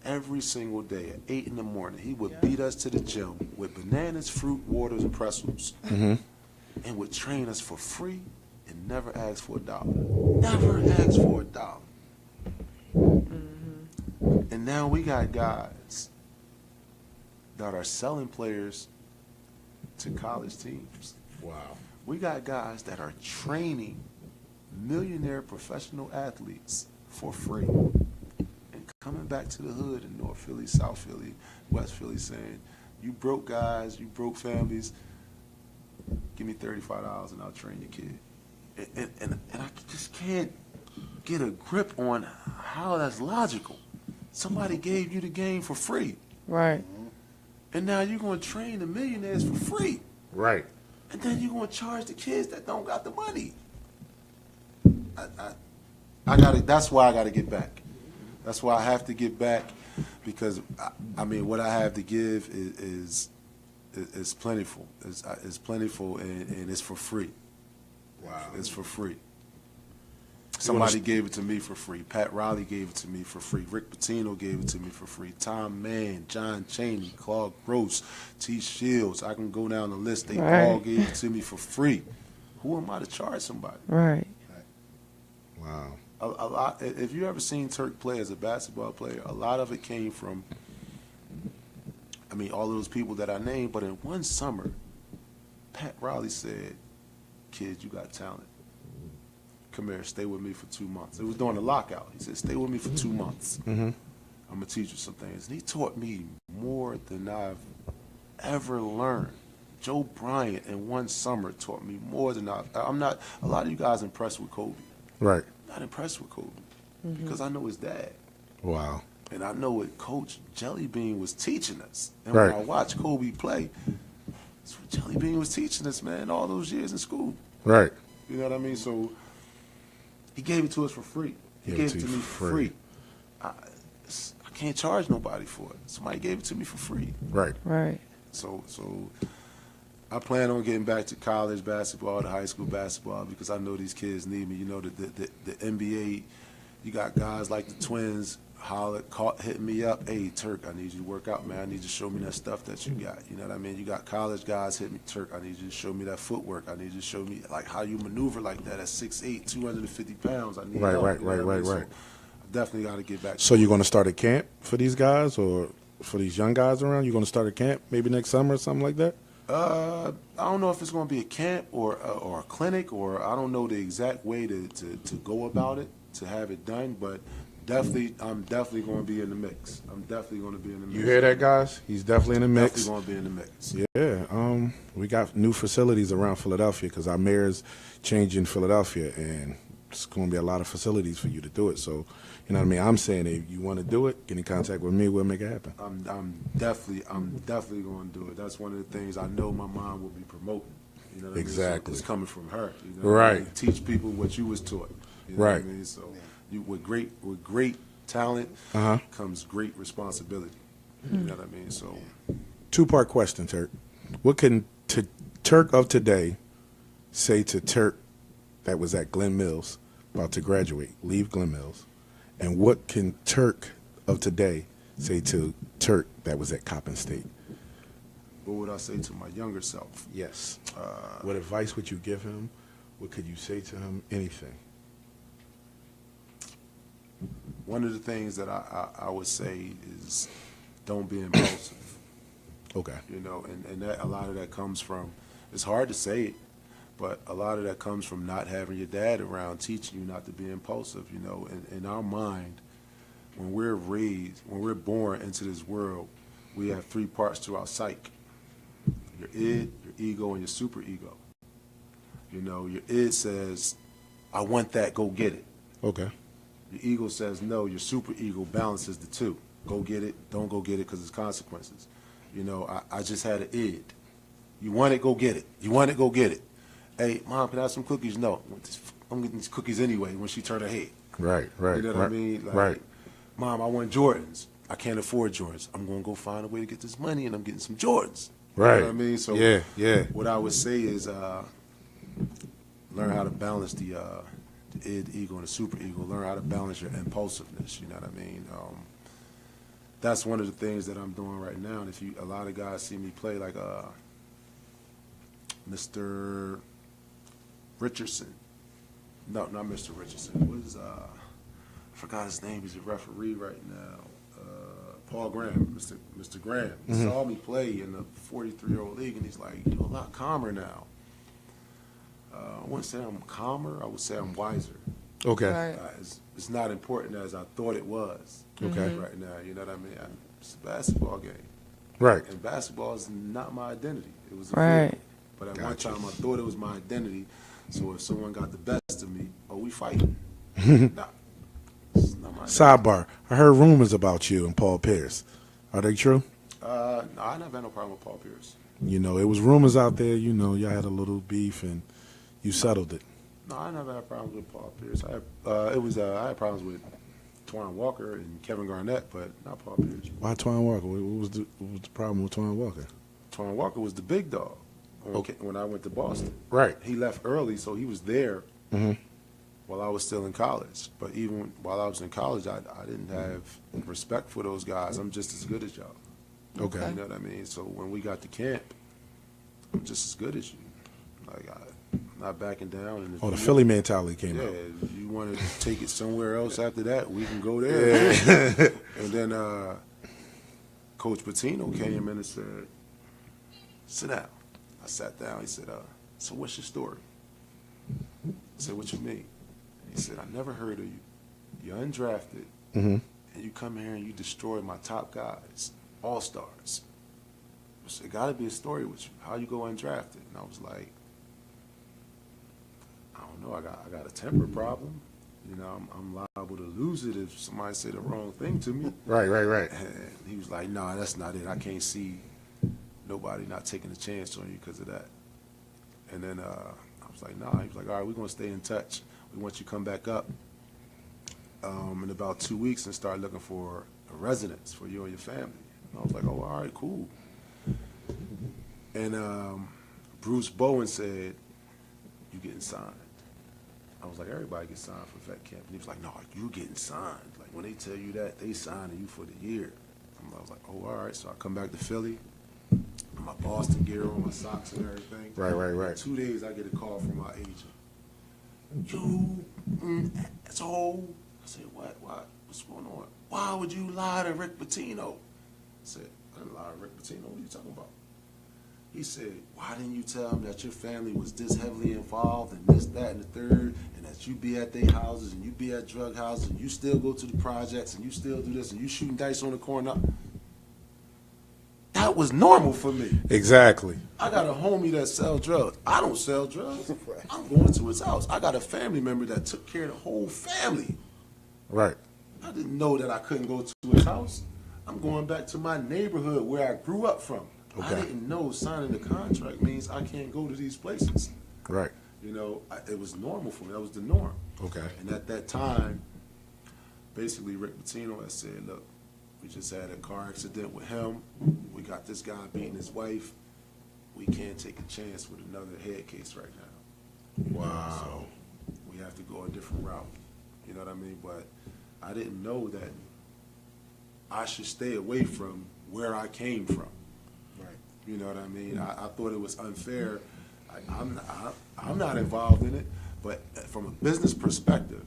every single day at 8 in the morning. He would beat us to the gym with bananas, fruit, waters, and pretzels, and would train us for free and never ask for $1. Never asked for $1. And now we got guys that are selling players to college teams. Wow. We got guys that are training millionaire professional athletes for free and coming back to the hood in North Philly, South Philly, West Philly saying, you broke guys, you broke families, give me $35 and I'll train your kid. And I just can't get a grip on how that's logical. Somebody gave you the game for free, Right. and now you're going to train the millionaires for free, Right. and then you're going to charge the kids that don't got the money. I gotta. That's why I got to get back. That's why I have to get back, because I mean, what I have to give is plentiful. It's plentiful, and it's for free. Wow. It's for free. Somebody gave it to me for free. Pat Riley gave it to me for free. Rick Pitino gave it to me for free. Tom Mann, John Chaney, Claude Gross, T. Shields. I can go down the list. They all gave it to me for free. Who am I to charge somebody? Right. Wow. A lot. If you ever seen Turk play as a basketball player, a lot of it came from, I mean, all of those people that I named. But in one summer, Pat Riley said, "Kids, you got talent. Come here, stay with me for 2 months." It was during the lockout. He said, "Stay with me for 2 months. I'm gonna teach you some things." And he taught me more than I've ever learned. Joe Bryant in one summer taught me more than I'm not. A lot of you guys impressed with Kobe. Right. I'm not impressed with Kobe because I know his dad, Wow. and I know what Coach Jelly Bean was teaching us. And Right. when I watch Kobe play, that's what Jelly Bean was teaching us, man, all those years in school. Right. You know what I mean? So he gave it to us for free. He gave it to me for free. I can't charge nobody for it. Somebody gave it to me for free. Right. Right. So I plan on getting back to college basketball, to high school basketball, because I know these kids need me. You know, the NBA, you got guys like the Twins hitting me up. Hey, Turk, I need you to work out, man. I need you to show me that stuff that you got. You know what I mean? You got college guys hitting me, Turk, I need you to show me that footwork. I need you to show me like how you maneuver like that at 6'8", 250 pounds. I need help. Right. You know what I mean? So Right. I definitely got to get back. So you're going to start a camp for these guys, or for these young guys around? You're going to start a camp maybe next summer or something like that? I don't know if it's going to be a camp or a clinic, or I don't know the exact way to go about it, to have it done, but I'm definitely going to be in the mix. I'm definitely going to be in the mix. You hear that, guys? He's definitely in the mix. Definitely going to be in the mix. Yeah. We got new facilities around Philadelphia because our mayor's changing Philadelphia, and it's going to be a lot of facilities for you to do it. So, you know what I mean? I'm saying if you want to do it, get in contact with me. We'll make it happen. I'm definitely going to do it. That's one of the things I know my mom will be promoting. You know what Exactly. I mean? So it's coming from her. You know Right. I mean? Teach people what you was taught. You know Right. what I mean? So you with great talent comes great responsibility. You know what I mean? So Two-part question, Turk. What can Turk of today say to Turk that was at Glen Mills about to graduate, leave Glen Mills, and what can Turk of today say to Turk that was at Coppin State? What would I say to my younger self? Yes. What advice would you give him? What could you say to him? Anything. One of the things that I would say is don't be impulsive. Okay. You know, and that, a lot of that comes from, it's hard to say it, but a lot of that comes from not having your dad around teaching you not to be impulsive. You know, in our mind, when we're raised, when we're born into this world, we have three parts to our psyche: your id, your ego, and your superego. You know, your id says, I want that, go get it. Okay. Your ego says no, your superego balances the two. Go get it, don't go get it because there's consequences. You know, I just had an id. You want it, go get it. You want it, go get it. Hey, Mom, can I have some cookies? No. I'm getting these cookies anyway when she turned her head. Right. You know what I mean? Like, right. Mom, I want Jordans. I can't afford Jordans. I'm going to go find a way to get this money, and I'm getting some Jordans. Right. You know what I mean? So yeah. what I would say is learn how to balance the id, ego, and the superego. Learn how to balance your impulsiveness. You know what I mean? That's one of the things that I'm doing right now. And if a lot of guys see me play, like Mr. Richardson. No, not Mr. Richardson. What is I forgot his name. He's a referee right now. Paul Graham, Mr. Graham. He saw me play in the 43-year-old league, and he's like, you're a lot calmer now. I wouldn't say I'm calmer. I would say I'm wiser. Okay. Right. It's not important as I thought it was. Okay. Right now, you know what I mean? It's a basketball game. Right. And basketball is not my identity. It was a Right. field. But at one Gotcha. time, I thought it was my identity. So if someone got the best of me, we fighting. Nah, it's not my identity. Sidebar. I heard rumors about you and Paul Pierce. Are they true? No, I never had no problem with Paul Pierce. You know, it was rumors out there. You know, y'all had a little beef and you settled it. No, I never had problems with Paul Pierce. I had problems with Twan Walker and Kevin Garnett, but not Paul Pierce. Why Twan Walker? What was the problem with Twan Walker? Twan Walker was the big dog when I went to Boston. Right. He left early, so he was there Mm-hmm. while I was still in college. But even while I was in college, I didn't have respect for those guys. I'm just as good as y'all. Okay. You know what I mean? So when we got to camp, I'm just as good as you. Like, I'm not backing down. And if Oh, the you- Philly mentality came Yeah, out. if you want to take it somewhere else after that, we can go there. And then Coach Patino came in and said, sit down. I sat down. He said, so what's your story? I said, what you mean? He said, I never heard of you. You're undrafted, Mm-hmm. and you come here and you destroy my top guys, all-stars. I said, it got to be a story with you. How you go undrafted? And I was like, I don't know. I got a temper problem. You know, I'm liable to lose it if somebody say the wrong thing to me. Right. And he was like, no, that's not it. I can't see nobody not taking a chance on you because of that. And then I was like, nah. He was like, all right, we're going to stay in touch. We want you to come back up in about 2 weeks and start looking for a residence for you and your family. And I was like, oh, all right, cool. And Bruce Bowen said, you getting signed. I was like, everybody gets signed for vet camp. And he was like, no, you getting signed. Like, when they tell you that, they signing you for the year. I was like, oh, all right. So I come back to Philly, my Boston gear on, my socks and everything. Right. In 2 days, I get a call from my agent. So I said, what? What's going on? Why would you lie to Rick Pitino? I said, I didn't lie to Rick Pitino. What are you talking about? He said, why didn't you tell him that your family was this heavily involved and this, that, and the third, and that you be at their houses and you be at drug houses and you still go to the projects and you still do this and you shooting dice on the corner? That was normal for me. Exactly. I got a homie that sells drugs. I don't sell drugs. I'm going to his house. I got a family member that took care of the whole family. Right. I didn't know that I couldn't go to his house. I'm going back to my neighborhood where I grew up from. Okay. I didn't know signing the contract means I can't go to these places. Right. You know, it was normal for me. That was the norm. Okay. And at that time, basically Rick Pitino had said, look, we just had a car accident with him. We got this guy beating his wife. We can't take a chance with another head case right now. Wow. So we have to go a different route. You know what I mean? But I didn't know that I should stay away from where I came from. Right. You know what I mean? I thought it was unfair. I'm not involved in it, but from a business perspective,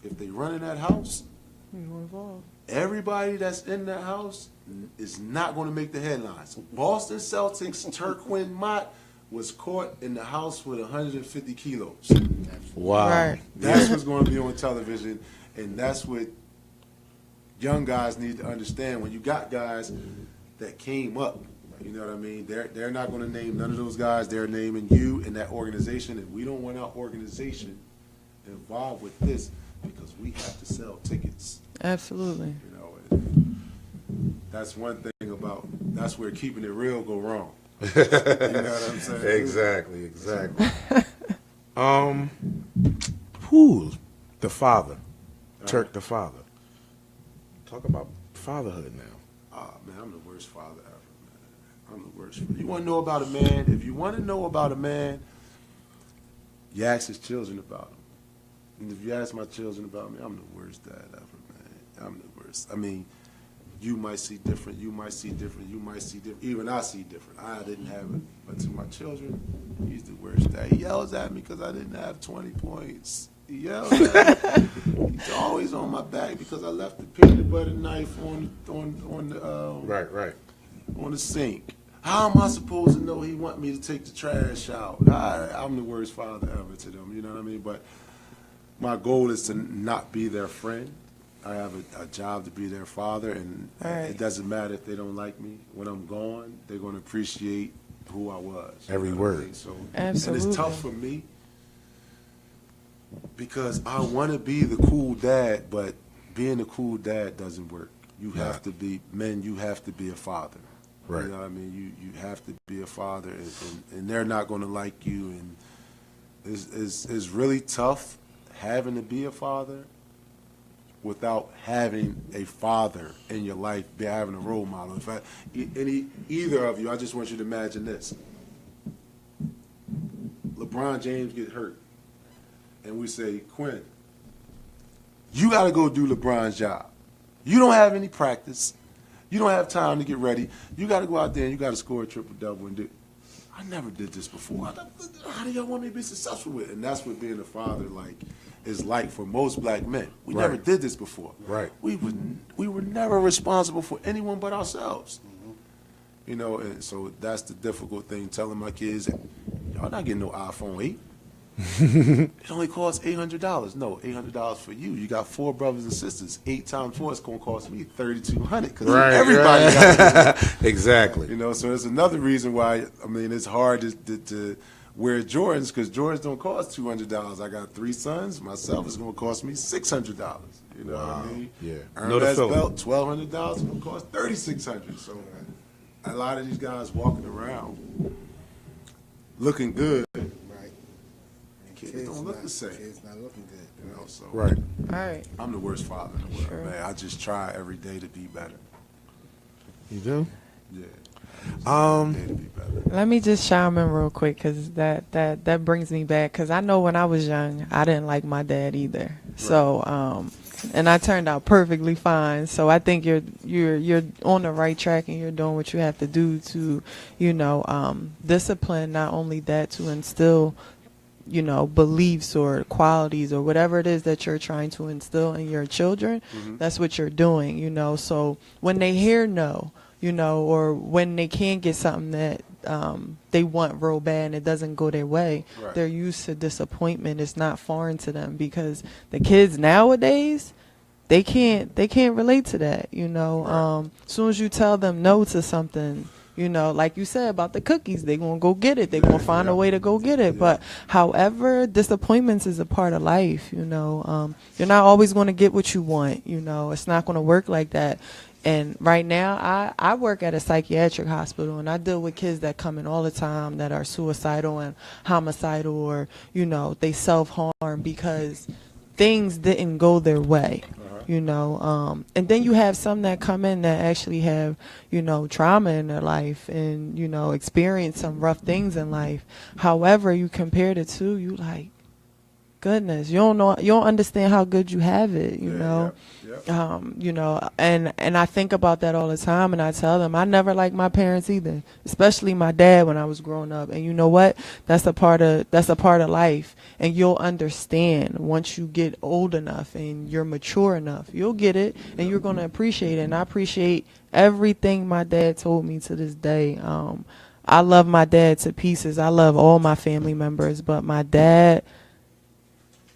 if they run in that house, You involved. everybody that's in that house is not going to make the headlines. Boston Celtics Terquin Mott was caught in the house with 150 kilos. Wow. Right. That's what's going to be on television, and that's what young guys need to understand. When you got guys that came up, you know what I mean? They're not going to name none of those guys. They're naming you and that organization, and we don't want our organization involved with this because we have to sell tickets. Absolutely. You know, and that's one thing about that's where keeping it real go wrong. You know what I'm saying? Exactly. Who? The father. Turk the father. Talk about fatherhood now. Ah, man, I'm the worst father ever, man. I'm the worst. You want to know about a man? If you want to know about a man, you ask his children about him. And if you ask my children about me, I'm the worst dad ever, man. I'm the worst. I mean, you might see different, you might see different, you might see different. Even I see different. I didn't have it. But to my children, he's the worst dad. He yells at me because I didn't have 20 points. He yells at me. He's always on my back because I left the peanut butter knife on the Right. on the sink. How am I supposed to know he want me to take the trash out? I'm the worst father ever to them. You know what I mean? But my goal is to not be their friend. I have a job to be their father, and Right. it doesn't matter if they don't like me. When I'm gone, they're going to appreciate who I was. You Every know what I word. mean? So, Absolutely. And it's tough for me because I want to be the cool dad, but being a cool dad doesn't work. You have to be, men, you have to be a father. Right. You know what I mean? You have to be a father, and they're not going to like you. And it's really tough having to be a father without having a father in your life, having a role model. Either of you, I just want you to imagine this. LeBron James get hurt, and we say, Quinn, you got to go do LeBron's job. You don't have any practice. You don't have time to get ready. You got to go out there and you got to score a triple-double and do. I never did this before. How do y'all want me to be successful with it? And that's what being a father is like for most black men. We never did this before. Right. We were never responsible for anyone but ourselves. You know, and so that's the difficult thing. Telling my kids, y'all not getting no iPhone 8. It only costs $800. No, $800 for you. You got 4 brothers and sisters. 8 times 4 is going to cost me $3,200 because everybody got it. Exactly. You know, so there's another reason why. I mean, it's hard to wear Jordans because Jordans don't cost $200. I got 3 sons. Myself is going to cost me $600. You know what I mean? Yeah. Hermes belt, $1,200. It's going to cost $3,600. So a lot of these guys walking around looking good. Right. And Kids don't look the same. Kids not looking good. You know, so Right. All right. I'm the worst father in the world, Sure. man. I just try every day to be better. You do? Yeah. Um, Every day to be better. Let me just chime in real quick because that brings me back. Because I know when I was young, I didn't like my dad either. So, and I turned out perfectly fine. So I think you're on the right track and you're doing what you have to do to, discipline. Not only that, to instill, beliefs or qualities or whatever it is that you're trying to instill in your children. That's what you're doing. So when they hear no, or when they can't get something that they want real bad and it doesn't go their way, Right. they're used to disappointment. It's not foreign to them because the kids nowadays, they can't relate to that. As soon as you tell them no to something, like you said about the cookies, they're going to go get it. They're going to find a way to go get it. But however, disappointments is a part of life. You're not always going to get what you want. It's not going to work like that. And right now, I work at a psychiatric hospital, and I deal with kids that come in all the time that are suicidal and homicidal, or, they self-harm because things didn't go their way. And then you have some that come in that actually have, trauma in their life and, experience some rough things in life. However, you compare the two, you like, goodness, you don't understand how good you have it, you know. Yeah. You know, and I think about that all the time, and I tell them I never liked my parents either, especially my dad when I was growing up. And you know what? That's a part of life, and you'll understand once you get old enough and you're mature enough. You'll get it, and you're gonna appreciate it. And I appreciate everything my dad told me to this day. I love my dad to pieces. I love all my family members, but my dad,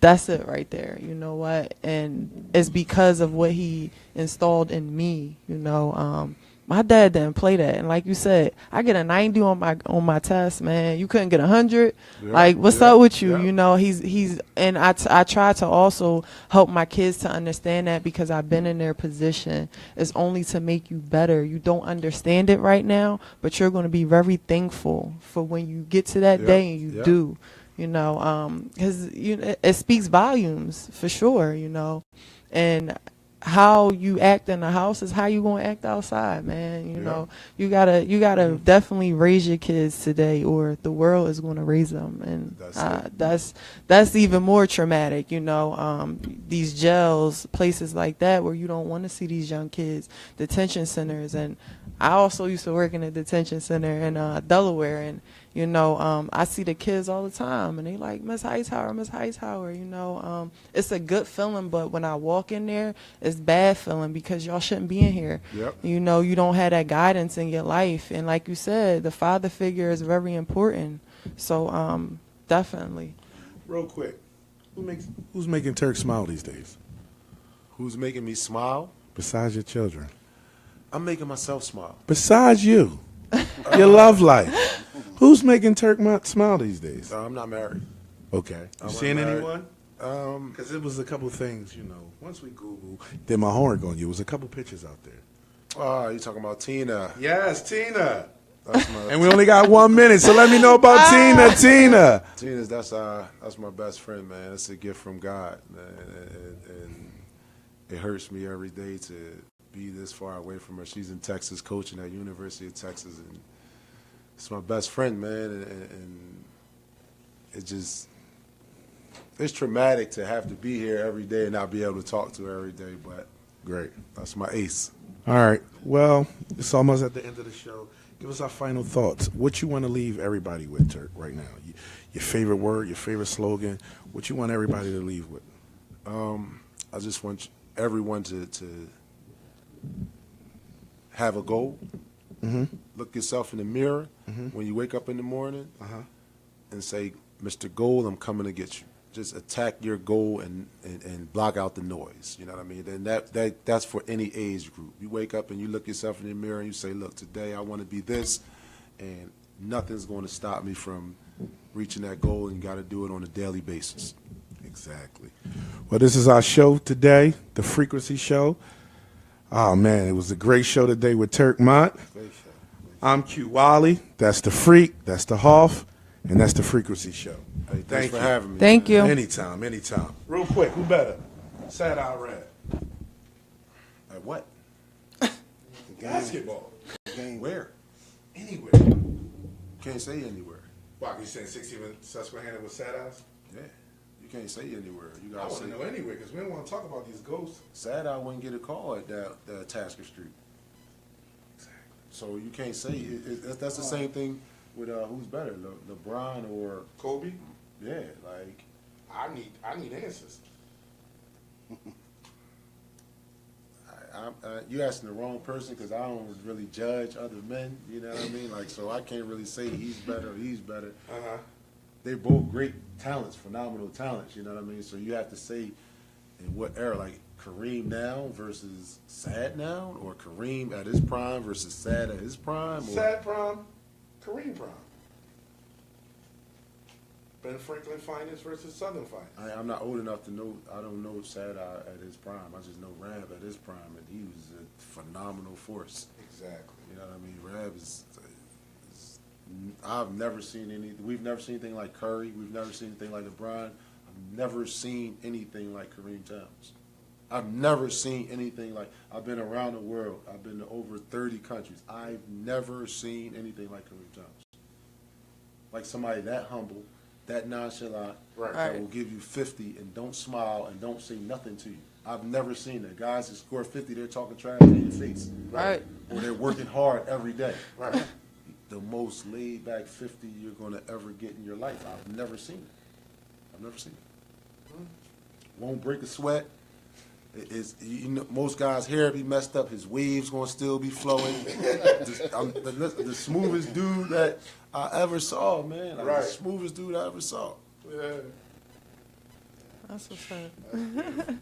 that's it right there. You know what? And it's because of what he installed in me. You know, my dad didn't play that. And like you said, I get a 90 on my test, man. You couldn't get 100. Yeah, Like, what's yeah, up with you? yeah. You know, he's and I try to also help my kids to understand that, because I've been in their position. It's only to make you better. You don't understand it right now, but you're going to be very thankful for when you get to that Yeah, day and you yeah. do. You know, because it speaks volumes for sure. You know, and how you act in the house is how you gonna act outside, man. You Yeah. know, you gotta definitely raise your kids today, or the world is gonna raise them, and that's even more traumatic. You know, these jails, places like that where you don't want to see these young kids, detention centers, and I also used to work in a detention center in Delaware, and you know, I see the kids all the time, and they like, Miss Hightower, Miss Hightower. You know, it's a good feeling, but when I walk in there, it's bad feeling, because y'all shouldn't be in here. Yep. You know, you don't have that guidance in your life, and like you said, the father figure is very important. So, definitely. Real quick, who's making Turk smile these days? Who's making me smile? Besides your children. I'm making myself smile. Besides you, your love life. Who's making Turk smile these days? I'm not married. Okay. I You wasn't seeing married. anyone? Because it was a couple things, you know. Once we Google, did my homework on you. It was a couple pictures out there. Oh, you talking about Tina? Yes, Tina. That's my And we only got 1 minute, so let me know about Tina. Tina's. That's my best friend, man. It's a gift from God, man. And it hurts me every day to be this far away from her. She's in Texas, coaching at University of Texas, and it's my best friend, man. And it's traumatic to have to be here every day and not be able to talk to her every day. But Great. that's my ace. All right. Well, it's almost at the end of the show. Give us our final thoughts. What you want to leave everybody with, Turk, right now? Your favorite word, your favorite slogan. What you want everybody to leave with? I just want everyone to have a goal. Mm-hmm. Look yourself in the mirror Mm-hmm. when you wake up in the morning Uh-huh. and say, Mr. Goal, I'm coming to get you. Just attack your goal and block out the noise. You know what I mean? And that's for any age group. You wake up and you look yourself in the mirror and you say, look, today I want to be this, and nothing's going to stop me from reaching that goal, and you got to do it on a daily basis. Exactly. Well, this is our show today, the Frequency Show. Oh, man, it was a great show today with Turk Mott. I'm Q Wally. That's the Freak. That's the Hoff. And that's the Frequency Show. Hey, thanks Thank for you. having me. Thank man. you. Anytime. Real quick, who better? Sad Eye Red. At what? Basketball. Game. Where? Anywhere. Can't say anywhere. Why, you saying 16 Susquehanna with sad eyes? Yeah. You can't say anywhere. You I gotta want say to know anywhere because we don't want to talk about these ghosts. Sad I wouldn't get a call at that Tasker Street. So you can't say that's the same thing with who's better, LeBron or Kobe? yeah, like I need answers. you asking the wrong person because I don't really judge other men. You know what I mean? Like so I can't really say he's better or he's better. Uh-huh. They're both great talents, phenomenal talents. You know what I mean? So you have to say in what era, like Kareem now versus Sad now, or Kareem at his prime versus Sad at his prime. Or, Sad prime, Kareem prime. Ben Franklin finest versus Southern finest. I'm not old enough to know. I don't know Sad at his prime. I just know Rab at his prime, and he was a phenomenal force. Exactly. You know what I mean? Rab is I've never seen we've never seen anything like Curry. We've never seen anything like LeBron. I've never seen anything like Kareem Towns. I've never seen anything like, I've been around the world. I've been to over 30 countries. I've never seen anything like Kareem Towns. Like somebody that humble, that nonchalant, Right. that will give you 50 and don't smile and don't say nothing to you. I've never seen that. Guys that score 50, they're talking trash in your face. Right. Or they're working hard every day. Right. The most laid back 50 you're going to ever get in your life. I've never seen it. I've never seen it. Won't break a sweat. You know, most guys' hair be messed up. His waves gonna still be flowing. The smoothest dude that I ever saw, man. Like, Right. The smoothest dude I ever saw. Yeah. That's what's up. Man.